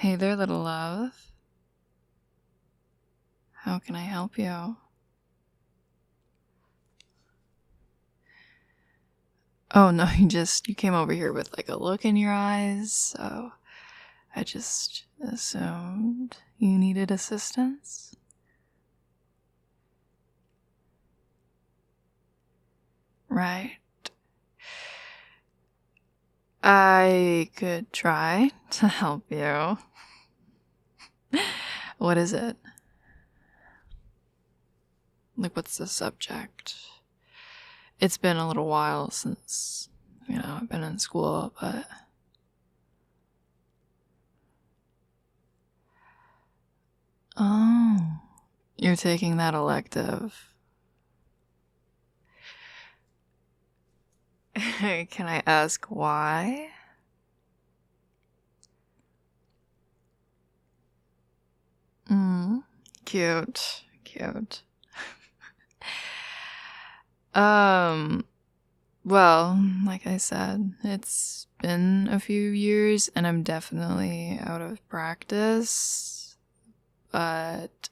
Hey there, little love. How can I help you? Oh no, you came over here with like a look in your eyes, so I just assumed you needed assistance. Right. I could try to help you. What is it? Like, what's the subject? It's been a little while since, I've been in school, but... Oh, you're taking that elective. Can I ask why? Cute. Well, like I said, it's been a few years and I'm definitely out of practice. But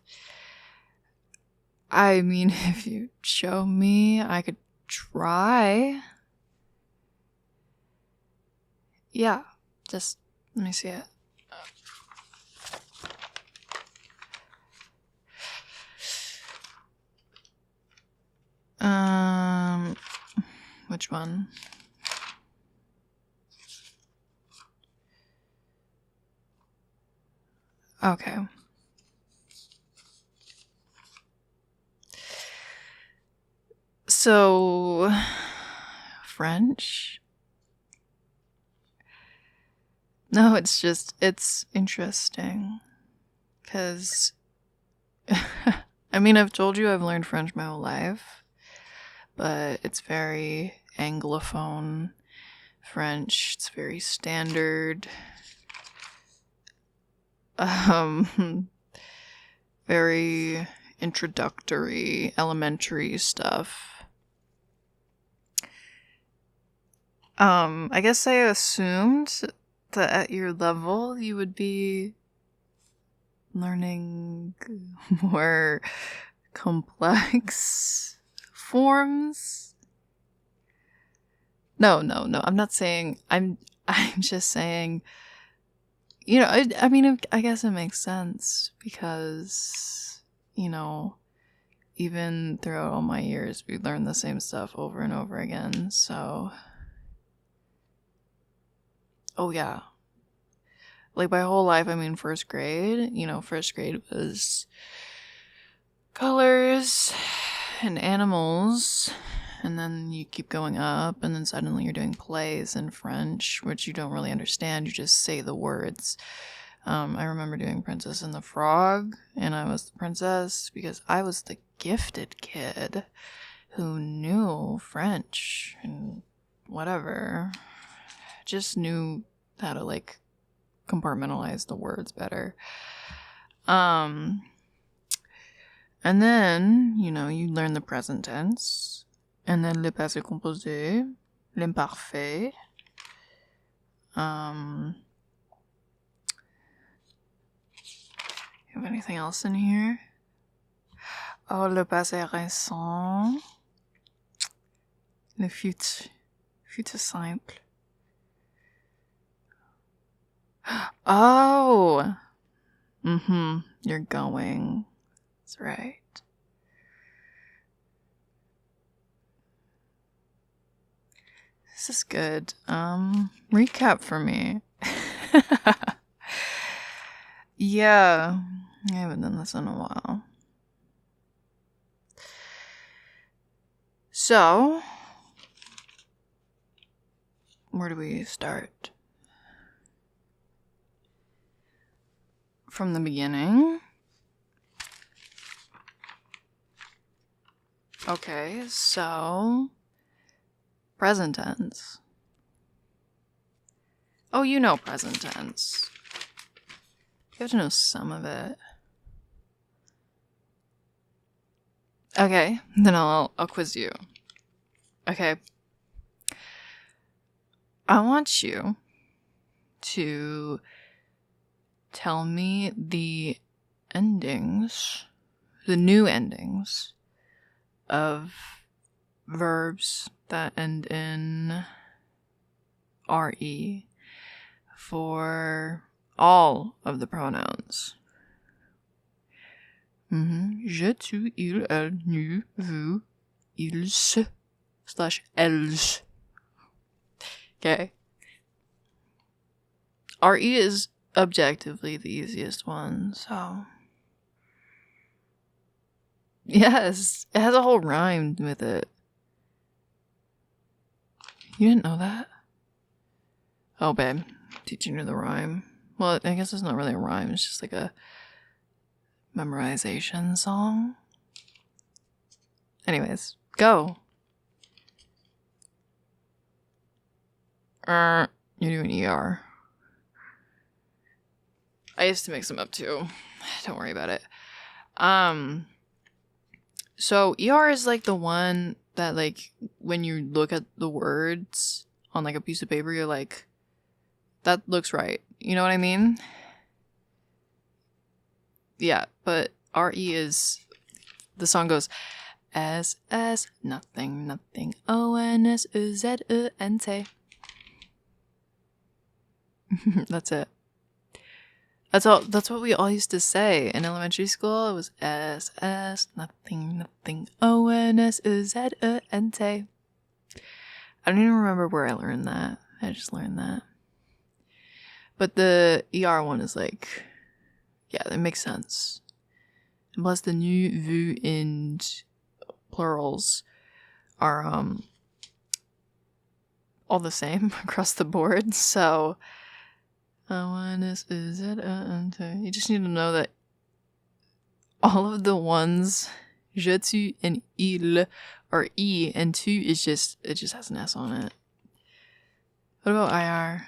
I mean, if you show me, I could try. Yeah, just let me see it. Which one? Okay. So, French? No, it's interesting. Because, I mean, I've told you I've learned French my whole life, but it's very Anglophone French. It's very standard. Very introductory, elementary stuff. I guess I assumed that at your level you would be learning more complex forms. No, I'm not saying, I'm just saying, I mean, I guess it makes sense because, even throughout all my years, we learn the same stuff over and over again, so... Oh, yeah. Like, my whole life, I mean, first grade was colors and animals, and then you keep going up, and then suddenly you're doing plays in French, which you don't really understand, you just say the words. I remember doing Princess and the Frog, and I was the princess because I was the gifted kid who knew French and whatever. Just knew how to, like, compartmentalize the words better. And then, you learn the present tense, and then le passé composé, l'imparfait. You have anything else in here? Oh, le passé récent, le futur simple. Oh! You're going. That's right. This is good. Recap for me. Yeah, I haven't done this in a while. So, where do we start? From the beginning. Okay, so present tense. Oh, you know present tense. You have to know some of it. Okay, then I'll quiz you. Okay. I want you to tell me the endings, the new endings of verbs that end in RE for all of the pronouns. Je, tu, il, elle, nous, vous, ils, /elles. Okay. RE is objectively the easiest one, so. Yes, it has a whole rhyme with it. You didn't know that? Oh, babe, teaching you the rhyme. Well, I guess it's not really a rhyme, it's just like a memorization song. Anyways, go. You're doing ER. I used to mix them up too. Don't worry about it. So ER is like the one that, like, when you look at the words on like a piece of paper, you're like, that looks right. You know what I mean? Yeah, but RE is, the song goes, S, S, nothing, nothing, O, N, S, U, Z, U, N, T. That's it. That's all. That's what we all used to say in elementary school. It was S, S, nothing, nothing, O, N, S, U, Z, U, N, T. I don't even remember where I learned that. I just learned that. But the ER one is like, yeah, that makes sense. And plus the nu, vu, and plurals are all the same across the board. So you just need to know that all of the ones, je, tu, and il, are E, and tu is just, it just has an S on it. What about IR?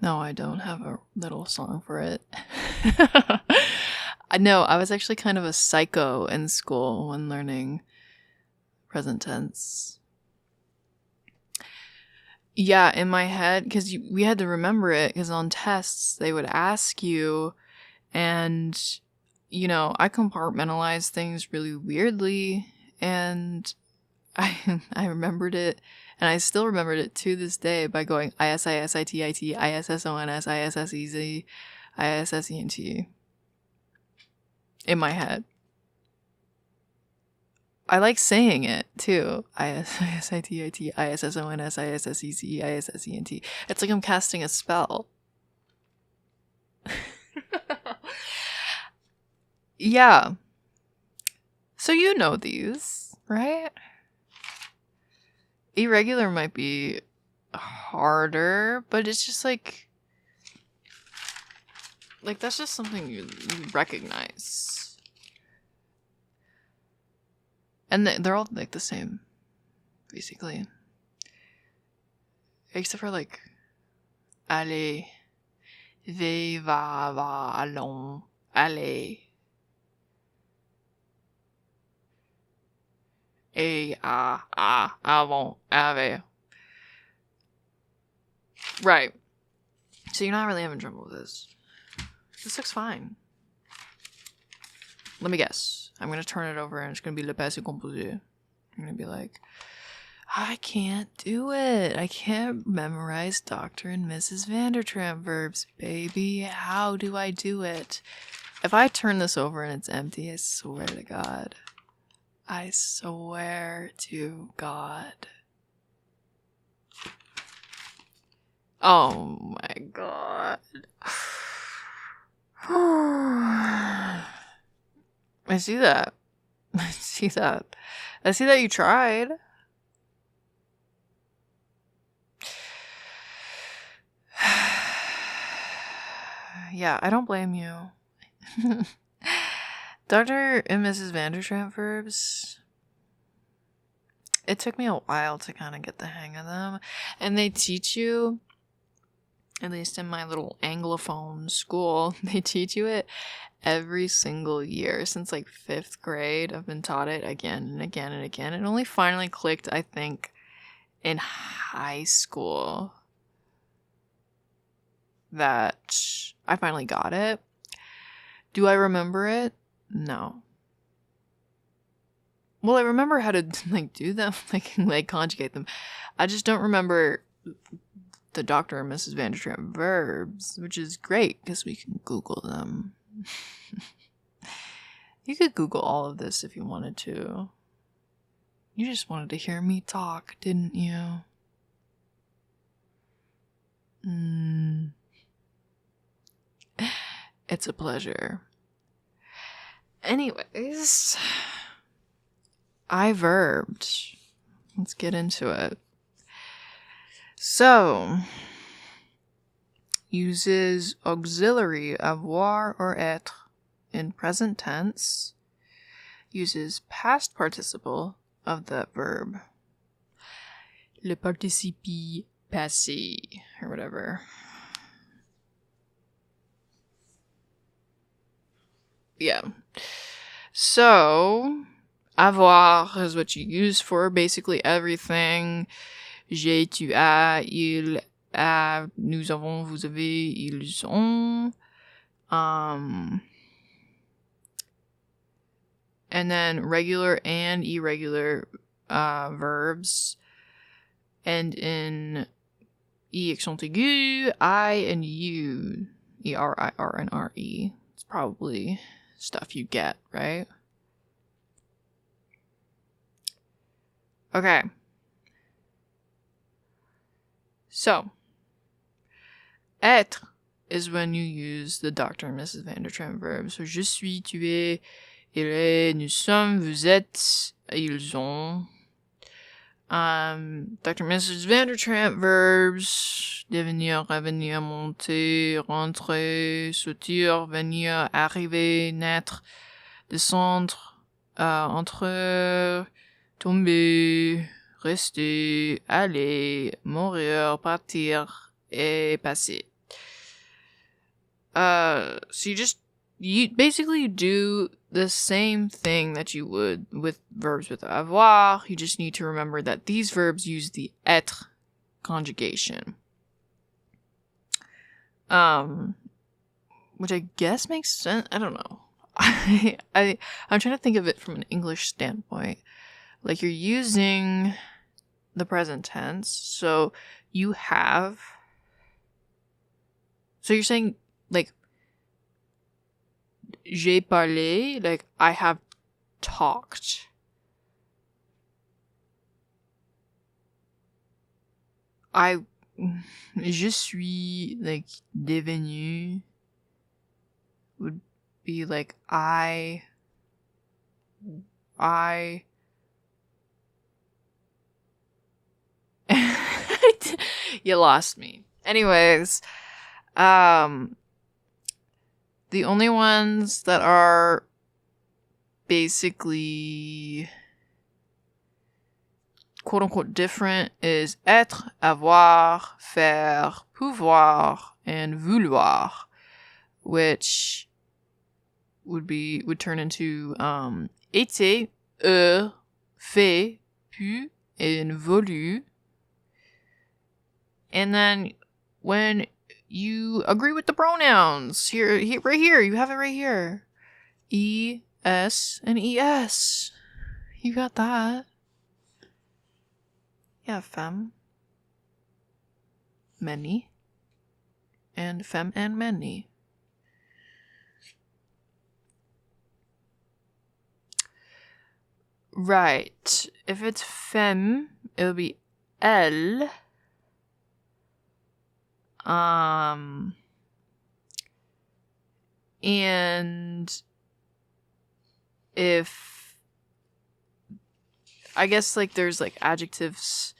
No, I don't have a little song for it. I know, I was actually kind of a psycho in school when learning present tense. Yeah, in my head, because we had to remember it, because on tests, they would ask you, and, you know, I compartmentalize things really weirdly, and I remembered it, and I still remembered it to this day by going ISISITIT, ISSONS, ISSEZ, ISSENT in my head. I like saying it too. ISISITIT, ISSONS, ISSEZ, ISSENT. It's like I'm casting a spell. Yeah. So you know these, right? Irregular might be harder, but it's just like that's just something you recognize. And they're all like the same, basically. Except for like aller, va, va, allons, aller. Avant, ave. Right. So you're not really having trouble with this. This looks fine. Let me guess. I'm going to turn it over and it's going to be le passé composé. I'm going to be like, I can't do it. I can't memorize Dr. and Mrs. Vandertramp verbs, baby. How do I do it? If I turn this over and it's empty, I swear to God. I swear to God. Oh my God. I see that. I see that. I see that you tried. Yeah, I don't blame you. Dr. and Mrs. Vandertramp verbs, it took me a while to kind of get the hang of them. And they teach you, at least in my little Anglophone school, they teach you it every single year since like 5th grade. I've been taught it again and again and again. It only finally clicked, I think, in high school that I finally got it. Do I remember it? No. Well, I remember how to like do them, like conjugate them. I just don't remember the Dr. and Mrs. Vandertramp verbs, which is great because we can Google them. You could Google all of this if you wanted to. You just wanted to hear me talk, didn't you? It's a pleasure. Anyways, I verbed. Let's get into it. So, uses auxiliary avoir or être in present tense. Uses past participle of the verb. Le participe passé, or whatever. Yeah. So, avoir is what you use for basically everything. J'ai, tu as, il a, nous avons, vous avez, ils ont. And then regular and irregular verbs end in E accent aigu, I and U. E-R-I-R and R-E. It's probably stuff you get, right? Okay. So, être is when you use the Dr. and Mrs. Vandertramp verb. So, je suis, tu es, il est, nous sommes, vous êtes, ils ont. Dr. and Mrs. Vandertramp verbs, devenir, revenir, monter, rentrer, sortir, venir, arriver, naître, descendre, entrer, tomber, rester, aller, mourir, partir, et passer. So you basically do the same thing that you would with verbs with avoir. You just need to remember that these verbs use the être conjugation. Which I guess makes sense. I don't know. I'm trying to think of it from an English standpoint. Like, you're using the present tense, so you have. So you're saying, like, j'ai parlé, like, I have talked. Je suis, like, devenu would be like, you lost me. Anyways, the only ones that are basically quote-unquote different is être, avoir, faire, pouvoir, and vouloir, which would turn into été, fait, pu, and voulu. And then when you agree with the pronouns, here, right here, you have it right here. E, S, and ES. You got that. Yeah, femme, many, and femme and many. Right. If it's femme, it'll be elle. And if, I guess, like, there's, like, adjectives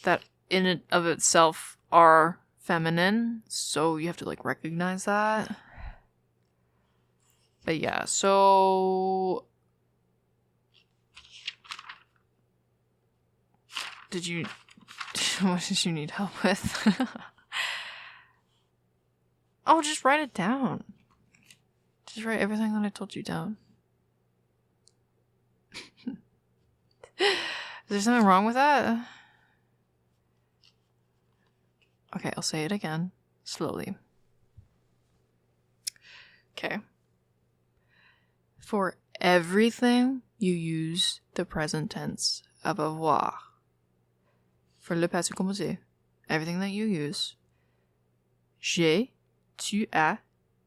that in and of itself are feminine, so you have to, like, recognize that. But yeah, so what did you need help with? Oh, just write it down. Just write everything that I told you down. Is there something wrong with that? Okay, I'll say it again, slowly. Okay. For everything, you use the present tense of avoir. For le passé composé, everything that you use, j'ai, tu as,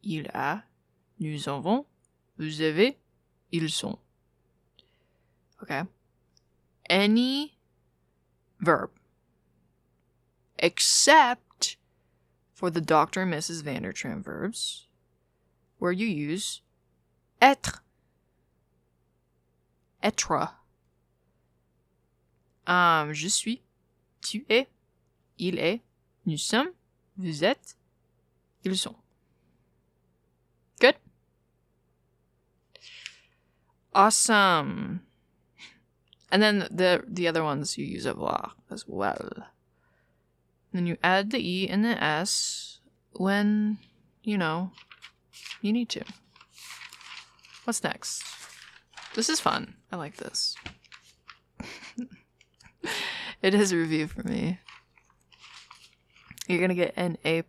il a, nous avons, vous avez, ils sont. Okay? Any verb, except for the Dr. and Mrs. Vandertramp verbs, where you use être, être. Je suis, tu es, il est, nous sommes, vous êtes, ils sont. Good? Awesome. And then the other ones you use avoir as well. Then you add the E and the S when, you need to. What's next? This is fun. I like this. It is a review for me. You're gonna get an A+.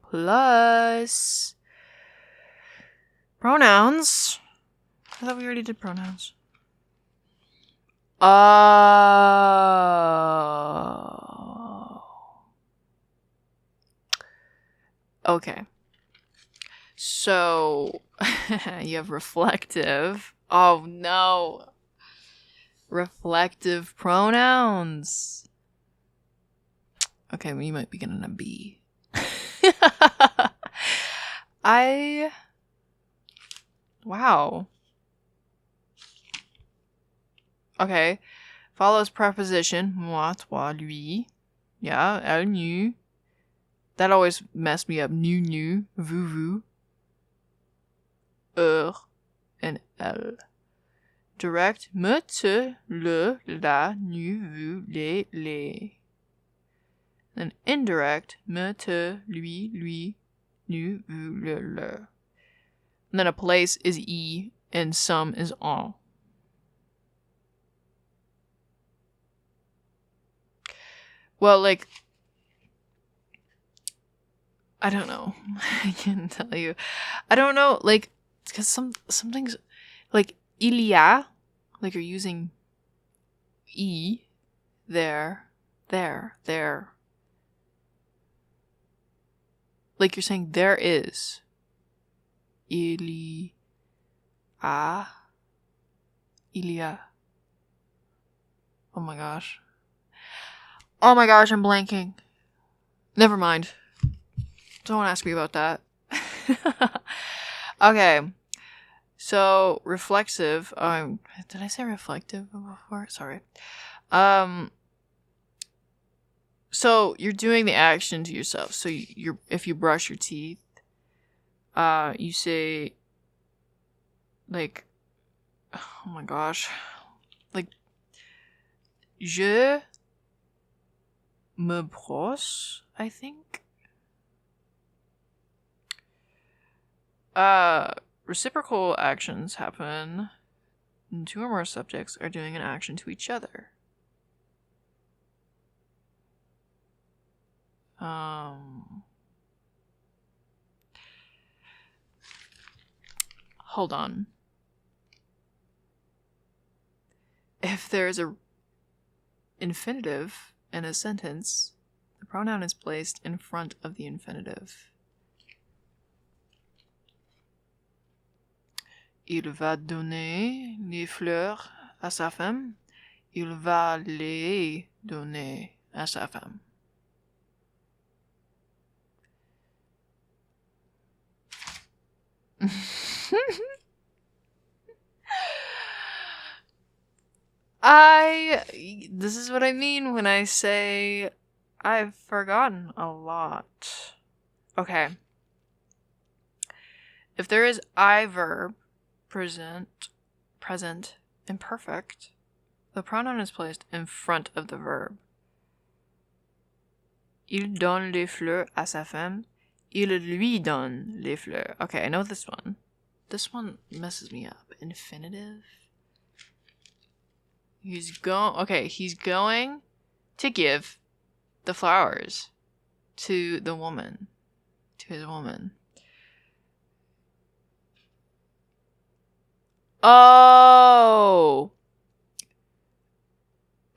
Pronouns. I thought we already did pronouns. Okay. So, you have reflective. Oh, no. Reflective pronouns. Okay, well, you might be getting a B. Wow. Okay. Follows preposition. Moi, toi, lui. Yeah, elle, nous. That always messed me up. Nous, vous, and elle. Direct. Me, te, le, la, nous, vous, les. Then indirect. Me, te, lui, nous, vous, le. And then a place is e, and some is en. Well, like, I don't know. I can't tell you. I don't know, like, because some things, like, il y a, like, you're using e, there. Like, you're saying there is. Il y a. Oh my gosh, I'm blanking. Never mind. Don't ask me about that. Okay. So, reflexive. Did I say reflective before? Sorry. So you're doing the action to yourself. So if you brush your teeth, you say, like, oh my gosh, like, je me brosse, I think. Reciprocal actions happen when two or more subjects are doing an action to each other. Hold on. If there's a infinitive in a sentence, the pronoun is placed in front of the infinitive. Il va donner les fleurs à sa femme. Il va les donner à sa femme. This is what I mean when I say I've forgotten a lot. Okay. If there is I verb, present, imperfect, the pronoun is placed in front of the verb. Il donne les fleurs à sa femme. Il lui donne les fleurs. Okay, I know this one. This one messes me up. Infinitive. He's going to give the flowers. to the woman. To his woman. Oh!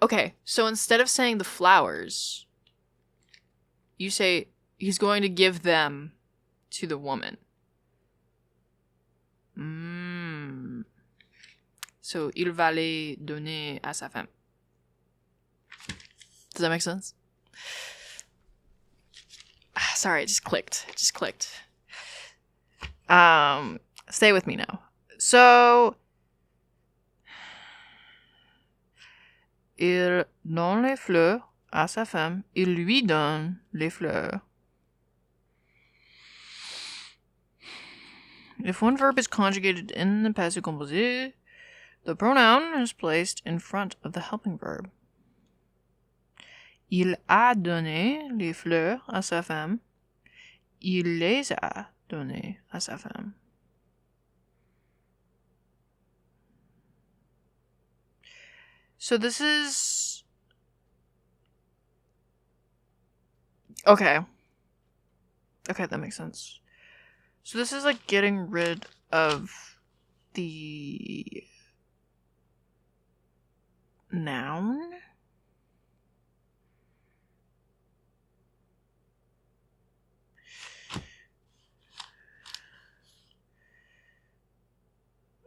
Okay, so instead of saying the flowers, you say he's going to give them to the woman. So, il va les donner à sa femme. Does that make sense? Sorry, it just clicked. Stay with me now. So, il donne les fleurs à sa femme. Il lui donne les fleurs. If one verb is conjugated in the passive composé, the pronoun is placed in front of the helping verb. Il a donné les fleurs à sa femme. Il les a données à sa femme. So this is... Okay, that makes sense. So this is like getting rid of the noun.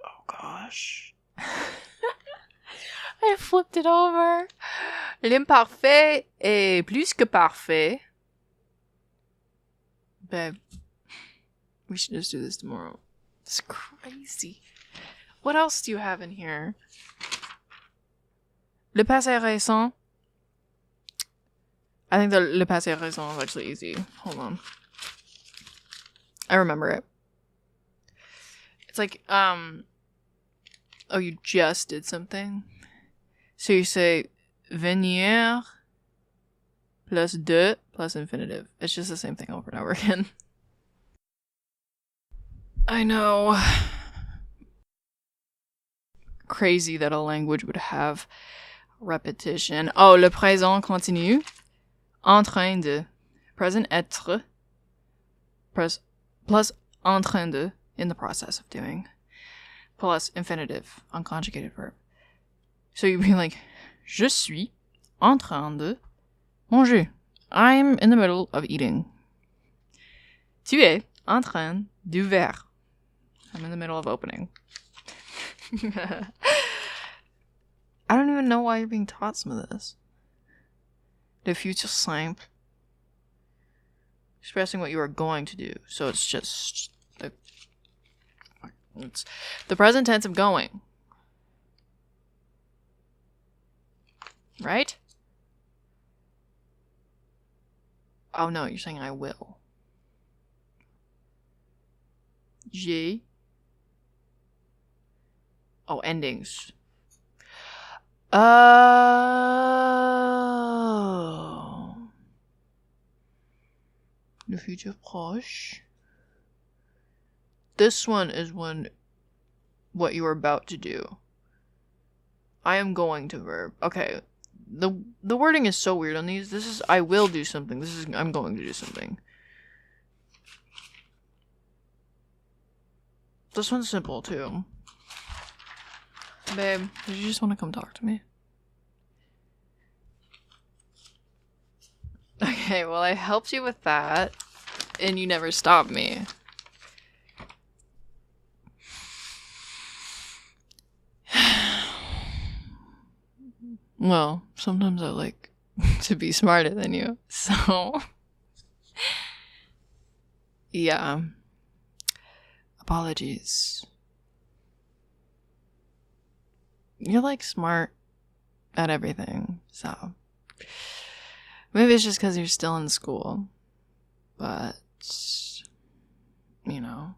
Oh gosh. I flipped it over. L'imparfait est plus que parfait. Babe, we should just do this tomorrow. It's crazy. What else do you have in here? Le passé récent. I think the le passé récent is actually easy. Hold on. I remember it. It's like, oh, you just did something? So you say venir plus de plus infinitive. It's just the same thing over and over again. I know. Crazy that a language would have repetition. Oh, le présent continu. En train de. Present être. Plus en train de. In the process of doing. Plus infinitive. Unconjugated verb. So you'd be like, je suis en train de manger. I'm in the middle of eating. Tu es en train d'ouvrir. I'm in the middle of opening. I don't even know why you're being taught some of this. The future simple. Expressing what you are going to do. So it's just it's the present tense of going. Right? Oh no, you're saying I will. J'ai. Oh, endings. Oh. Le futur proche. This one is what you are about to do. I am going to verb. Okay. The wording is so weird on these. This is I will do something. This is I'm going to do something. This one's simple too. Babe, did you just want to come talk to me? Okay, well I helped you with that, and you never stopped me. Well, sometimes I like to be smarter than you, so... Yeah. Apologies. You're like smart at everything, so... Maybe it's just because you're still in school. But... You know...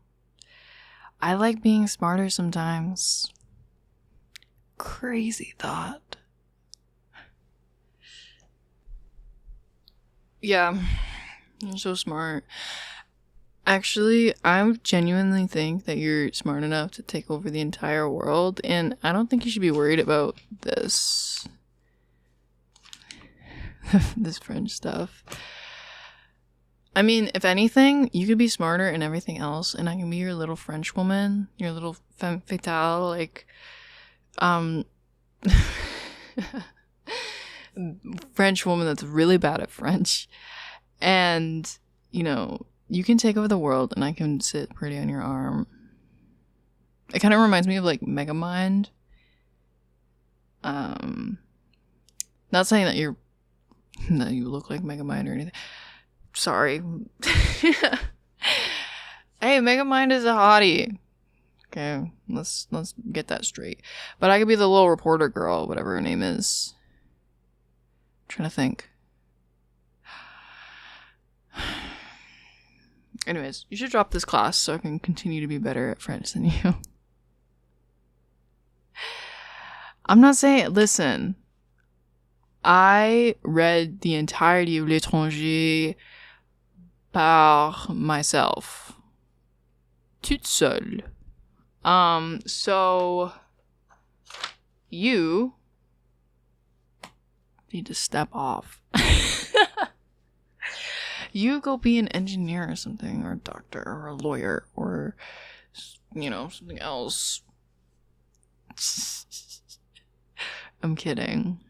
I like being smarter sometimes. Crazy thought. Yeah, you're so smart. Actually, I genuinely think that you're smart enough to take over the entire world, and I don't think you should be worried about this. This French stuff. I mean, if anything, you could be smarter in everything else, and I can be your little French woman, your little femme fatale, like, French woman that's really bad at French. And, you know, you can take over the world, and I can sit pretty on your arm. It kind of reminds me of, like, Megamind. Not saying that you look like Megamind or anything. Sorry. Hey, Megamind is a hottie. Okay, let's get that straight. But I could be the little reporter girl, whatever her name is. I'm trying to think. Anyways, you should drop this class so I can continue to be better at French than you. I'm not saying, listen, I read the entirety of L'étranger par myself. Toute seule. So you need to step off. You go be an engineer or something, or a doctor, or a lawyer, or, you know, something else. I'm kidding.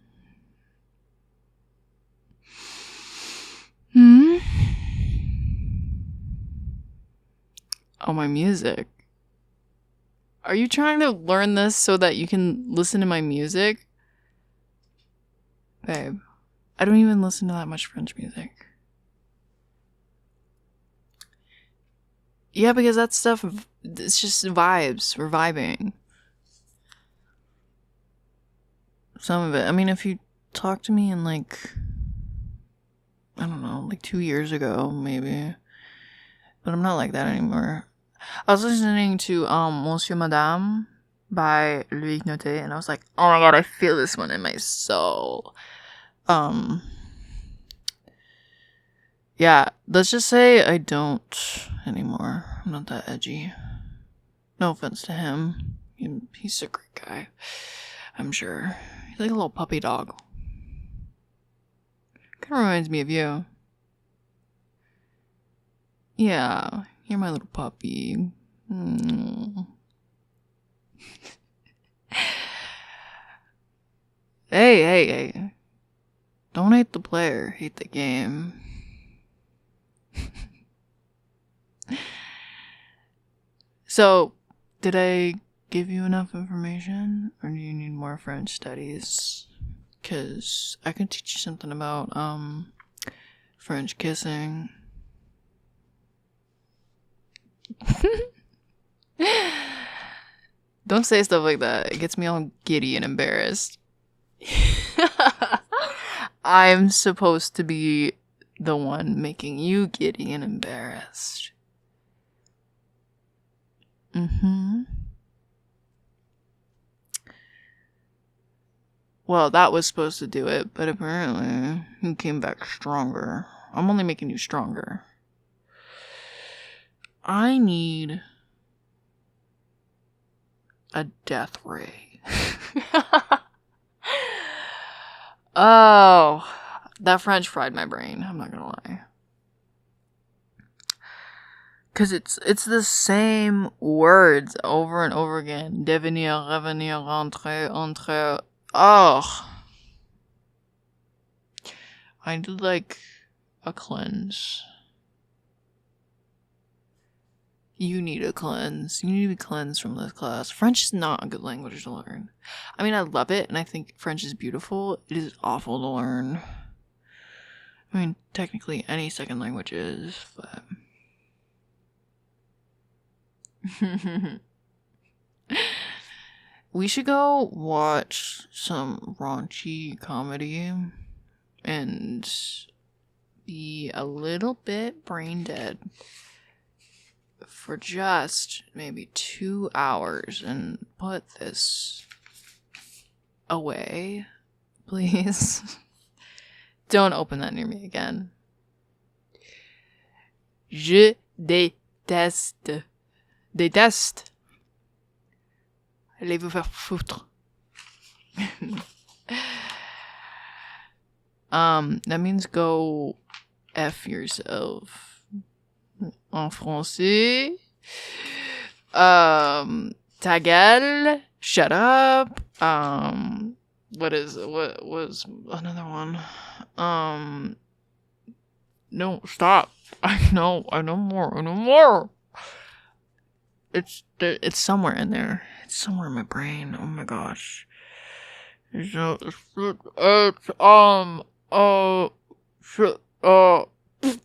Oh, my music. Are you trying to learn this so that you can listen to my music? Babe, I don't even listen to that much French music. Yeah, because that stuff, it's just vibes. We're vibing. Some of it. I mean, if you talk to me in, like, I don't know, like 2 years ago, maybe. But I'm not like that anymore. I was listening to Monsieur Madame by Louis Noté, and I was like, oh my god, I feel this one in my soul. Yeah, let's just say I don't anymore. I'm not that edgy. No offense to him. He's a great guy, I'm sure. He's like a little puppy dog. Kind of reminds me of you. Yeah, you're my little puppy. Hey. Don't hate the player, hate the game. So, did I give you enough information, or do you need more French studies? Because I can teach you something about French kissing. Don't say stuff like that. It gets me all giddy and embarrassed. I'm supposed to be the one making you giddy and embarrassed. Well, that was supposed to do it, but apparently you came back stronger. I'm only making you stronger. I need a death ray. Oh, that French fried my brain. I'm not gonna lie. Because it's the same words over and over again. Devenir, revenir, rentrer, entrer. Oh. I need like a cleanse. You need a cleanse. You need to be cleansed from this class. French is not a good language to learn. I mean, I love it, and I think French is beautiful. It is awful to learn. I mean, technically any second language is, but... We should go watch some raunchy comedy and be a little bit brain dead for just maybe 2 hours and put this away, please. Don't open that near me again. Je déteste. Déteste. Allez vous faire foutre. That means go F yourself. En français. Ta gueule. Shut up. What was another one? No, stop. I know more. It's somewhere in there. It's somewhere in my brain. Oh my gosh.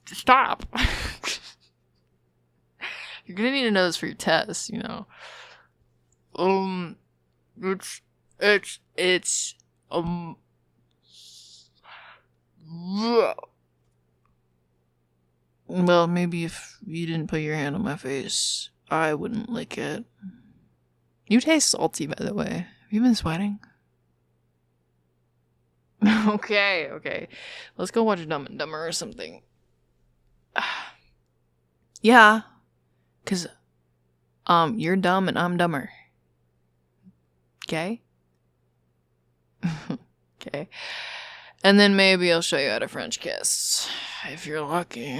Stop. You're gonna need to know this for your test, you know. It's well, maybe if you didn't put your hand on my face, I wouldn't lick it. You taste salty, by the way. Have you been sweating? Okay. Let's go watch Dumb and Dumber or something. Yeah. 'Cause, you're dumb and I'm dumber. Okay? Okay. And then maybe I'll show you how to French kiss. If you're lucky.